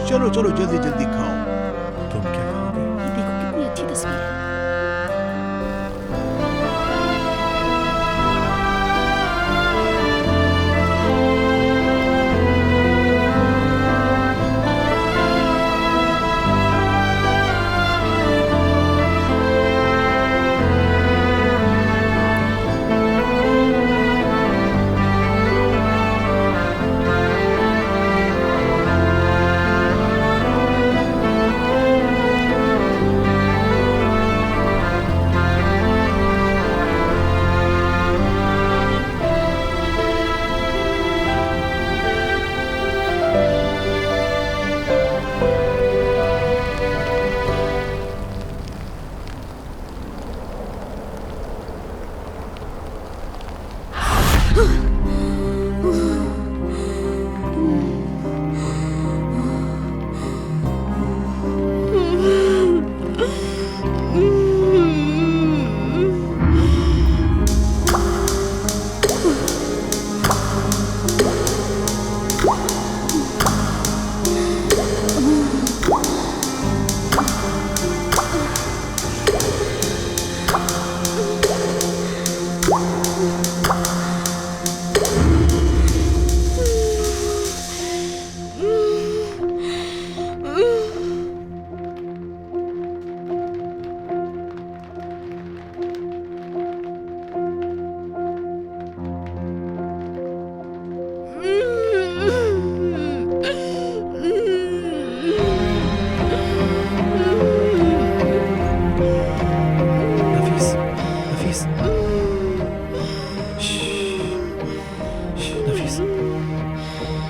चलो चलो जल्दी जल्दी खाओ। तुम क्या खाओगे? ये देखो कितनी अच्छी तस्वीर है। नफीस, नफीस, नफीस,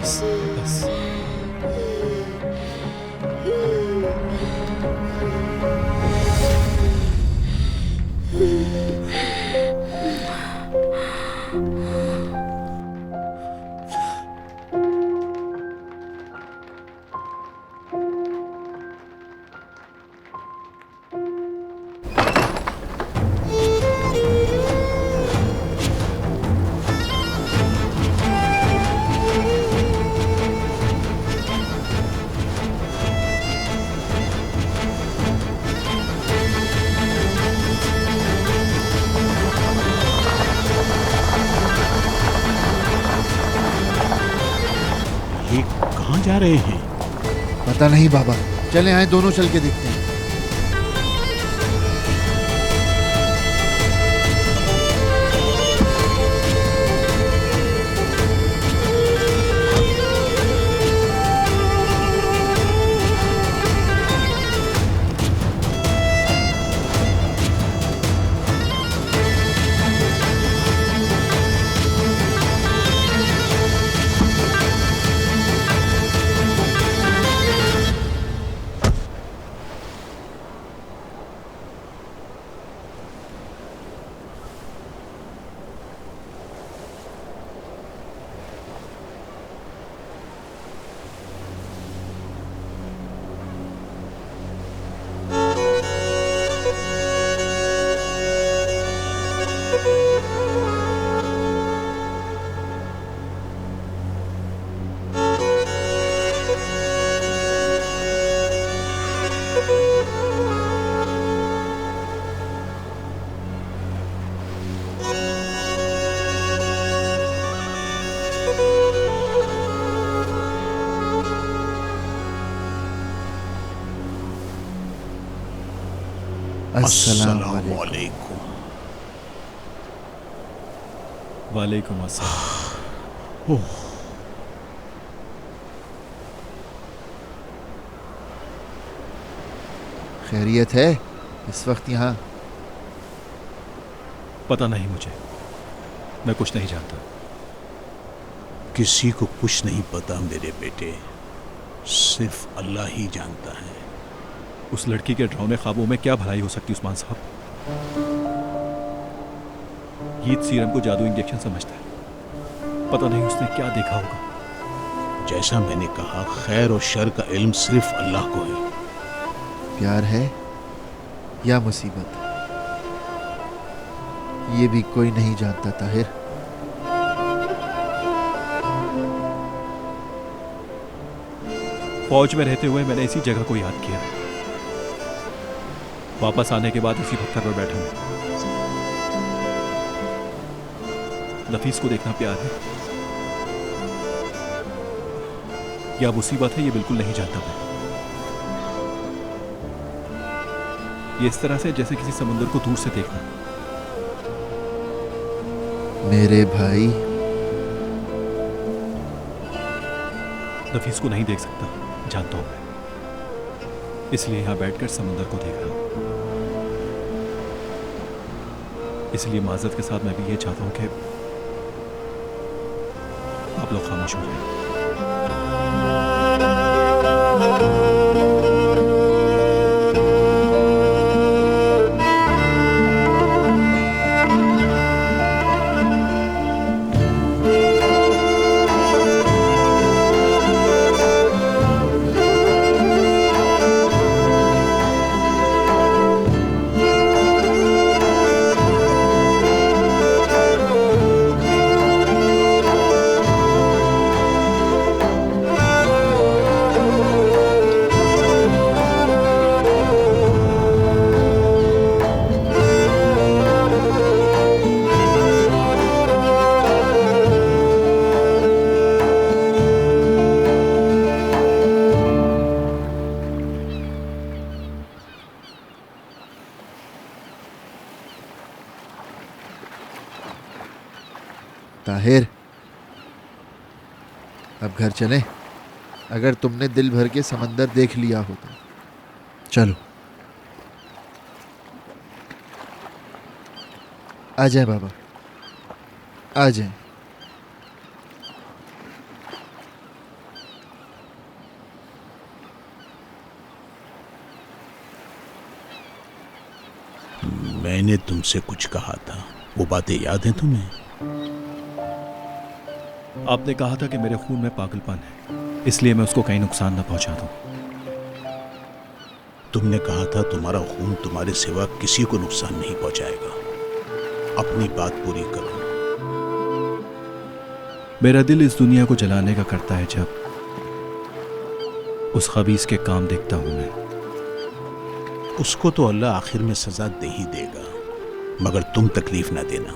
बस बस। ये कहाँ जा रहे हैं? पता नहीं बाबा, चले आए दोनों चल के देखते हैं। अस्सलामुअलैकुम। वालेकुम अस्सलाम। ओह, खैरियत है इस वक्त यहाँ? पता नहीं मुझे, मैं कुछ नहीं जानता। किसी को कुछ नहीं पता मेरे बेटे, सिर्फ अल्लाह ही जानता है। उस लड़की के डरावने ख्वाबों में क्या भलाई हो सकती उस्मान साहब? ईद सीरम को जादू इंजेक्शन समझता है, पता नहीं उसने क्या देखा होगा। जैसा मैंने कहा, खैर और शर का इल्म सिर्फ अल्लाह को है। प्यार है या मुसीबत? ये भी कोई नहीं जानता ताहिर। फौज में रहते हुए मैंने इसी जगह को याद किया। वापस आने के बाद इसी पत्थर पर बैठा हूं। नफीस को देखना प्यार है या मुसीबत है, ये बिल्कुल नहीं जानता मैं। ये इस तरह से जैसे किसी समुद्र को दूर से देखना। मेरे भाई, नफीस को नहीं देख सकता, जानता हूं मैं, इसलिए यहां बैठकर समुद्र को देख रहा हूं। इसलिए माजरत के साथ मैं भी ये चाहता हूं कि आप लोग खामोश हो जाएं। ताहिर, अब घर चलें? अगर तुमने दिल भर के समंदर देख लिया हो तो चलो। आ जाए बाबा, आ जाए। मैंने तुमसे कुछ कहा था, वो बातें याद हैं तुम्हें? आपने कहा था कि मेरे खून में पागलपन है, इसलिए मैं उसको कहीं नुकसान न पहुंचा दूं। तुमने कहा था तुम्हारा खून तुम्हारे सिवा किसी को नुकसान नहीं पहुंचाएगा। अपनी बात पूरी करो। मेरा दिल इस दुनिया को जलाने का करता है जब उस खबीस के काम देखता हूं मैं। उसको तो अल्लाह आखिर में सजा दे ही देगा, मगर तुम तकलीफ ना देना।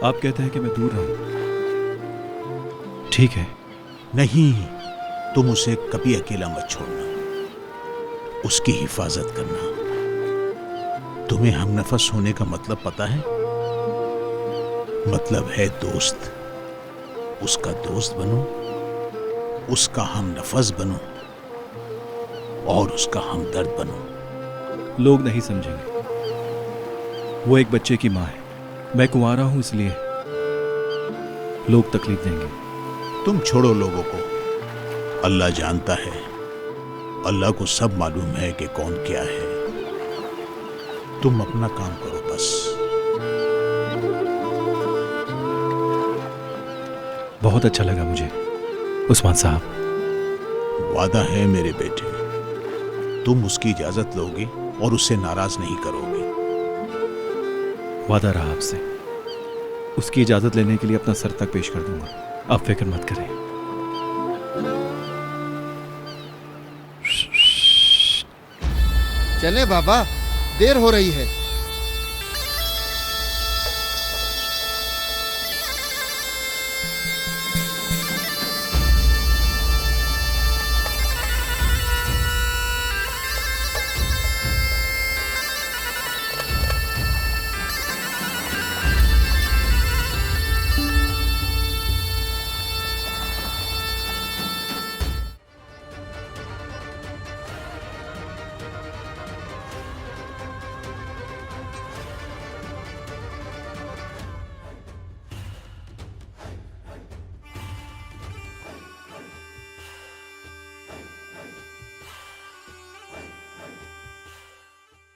आप कहते हैं कि मैं दूर रहूं, ठीक है। नहीं, तुम उसे कभी अकेला मत छोड़ना, उसकी हिफाजत करना। तुम्हें हमनफस होने का मतलब पता है? मतलब है दोस्त। उसका दोस्त बनो, उसका हमनफस बनो और उसका हमदर्द बनो। लोग नहीं समझेंगे, वो एक बच्चे की माँ है, मैं कुंवारा हूं, इसलिए लोग तकलीफ देंगे। तुम छोड़ो लोगों को, अल्लाह जानता है। अल्लाह को सब मालूम है कि कौन क्या है। तुम अपना काम करो बस। बहुत अच्छा लगा मुझे उस्मान साहब। वादा है मेरे बेटे, तुम उसकी इजाजत लोगे और उससे नाराज नहीं करोगे। वादा रहा आपसे, उसकी इजाजत लेने के लिए अपना सर तक पेश कर दूंगा। आप फिक्र मत करें। चले बाबा, देर हो रही है।